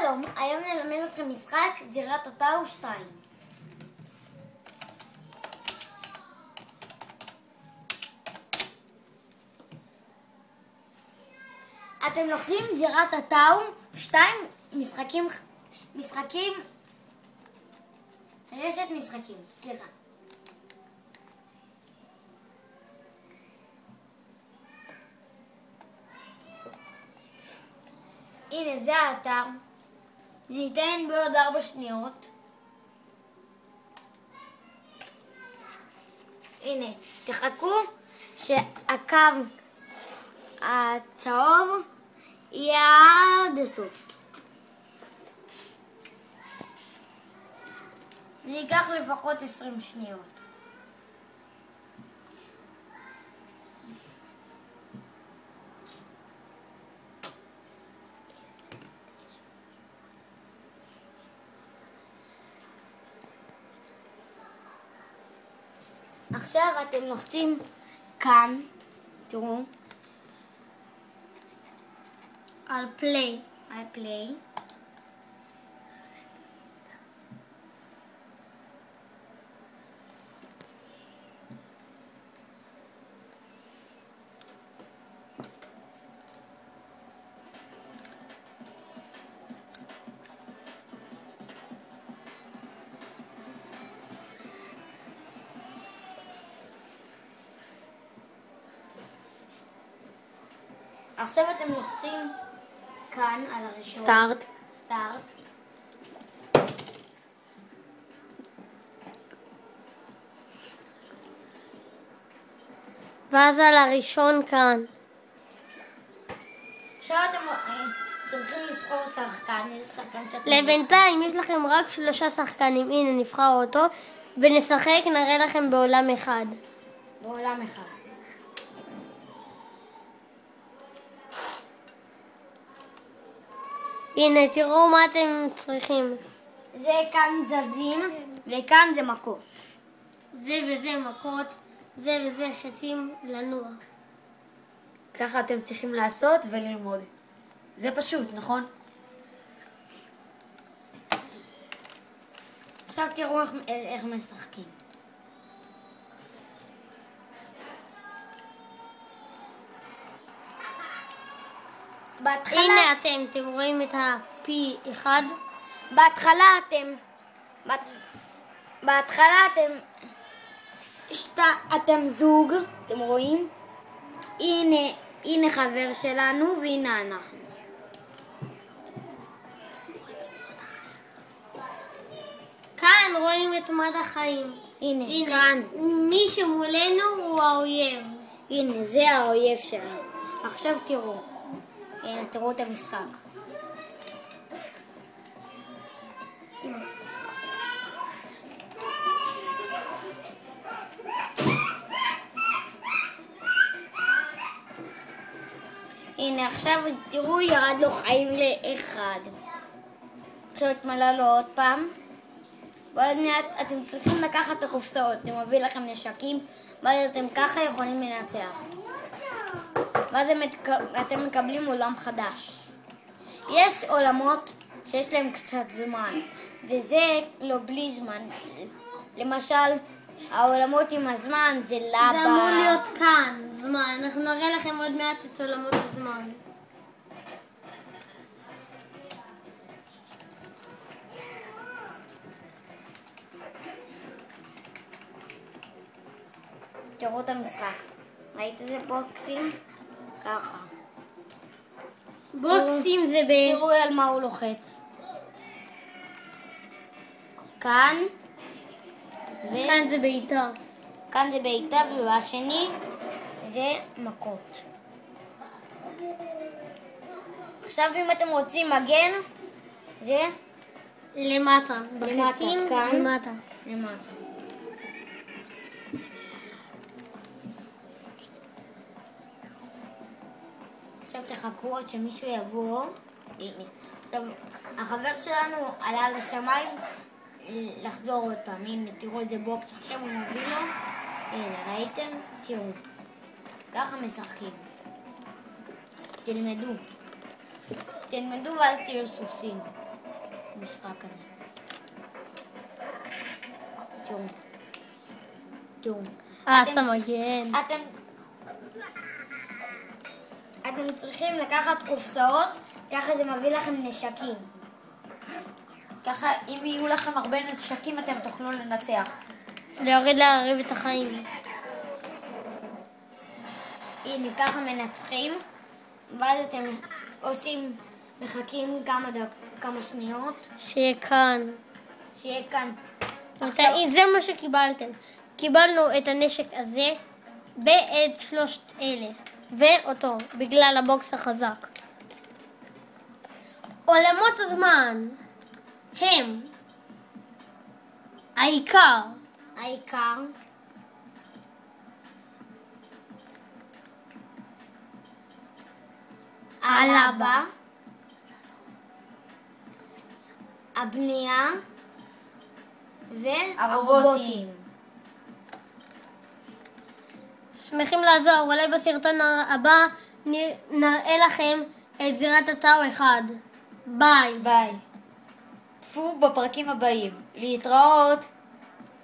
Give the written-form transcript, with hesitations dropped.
שלום, היום נלמד אתכם משחק זירת הטאו 2. אתם לוחצים זירת הטאו 2 משחקים, רשת משחקים, סליחה. הנה זה האתר, ניתן בעוד 4 שניות. הנה, תחכו שהקו הצהוב יהיה עד הסוף. זה ייקח לפחות 20 שניות. עכשיו אתם לוחצים כאן, תראו, על פליי. עכשיו אתם לוחצים כאן על הראשון. סטארט. ואז על הראשון כאן. עכשיו אתם צריכים לבחור שחקן, איזה שחקן שאתם... לבינתיים יש לכם רק 3 שחקנים. הנה, נבחר אותו ונשחק, נראה לכם בעולם אחד. הנה, תראו מה אתם צריכים. זה כאן זזים וכאן זה מכות. זה וזה מכות, זה וזה חצים לנוע. ככה אתם צריכים לעשות וללמוד. זה פשוט, נכון? עכשיו תראו איך משחקים. הנה אתם רואים את ה-P1. בהתחלה אתם זוג, אתם רואים? הנה חבר שלנו והנה אנחנו. כאן רואים את מד החיים. הנה כאן. מי שמולנו הוא האויב. הנה זה האויב שלנו. עכשיו תראו. הנה תראו את המשחק. הנה עכשיו תראו, ירד לו חיים ל1. עכשיו התמלא לו עוד פעם. ועוד מעט אתם צריכים לקחת את הקופסאות. זה מביא לכם נשקים, ואז אתם ככה יכולים לנצח. ואז אתם מקבלים עולם חדש. יש עולמות שיש להם קצת זמן, וזה לא בלי זמן. למשל, העולמות עם הזמן זה לבה. זה אמור להיות כאן, זמן. אנחנו נראה לכם עוד מעט את עולמות הזמן. תראו את המשחק. ראית איזה בוקסים? ככה. בוקסים זה תראו על מה הוא לוחץ. כאן. כאן זה בעיטה. כאן זה בעיטה, והשני זה מכות. עכשיו אם אתם רוצים מגן, זה למטה. בחצים למטה. עכשיו תחכו עד שמישהו יבוא. הנה. עכשיו החבר שלנו עלה לשמיים לחזור עוד פעם. הנה תראו איזה בוקס עכשיו הוא מביא לו. הנה ראיתם? תראו. ככה משחקים. תלמדו ואז תהיו סוסים. המשחק הזה. תראו. אסה מגן. אתם צריכים לקחת קופסאות, ככה זה מביא לכם נשקים. ככה, אם יהיו לכם הרבה נשקים, אתם תוכלו לנצח. להריב את החיים. הנה, ככה מנצחים, ואז אתם מחכים כמה שניות, שיהיה כאן. שיהיה כאן. זה מה שקיבלתם. קיבלנו את הנשק הזה ואת שלושת אלה. ואותו, בגלל הבוקס החזק. עולמות הזמן הם העיקר. הלבה, הבנייה והרובוטים. שמחים לעזור, אולי בסרטון הבא נראה לכם את זירת הטאו 1. ביי. ביי. צפו בפרקים הבאים. להתראות.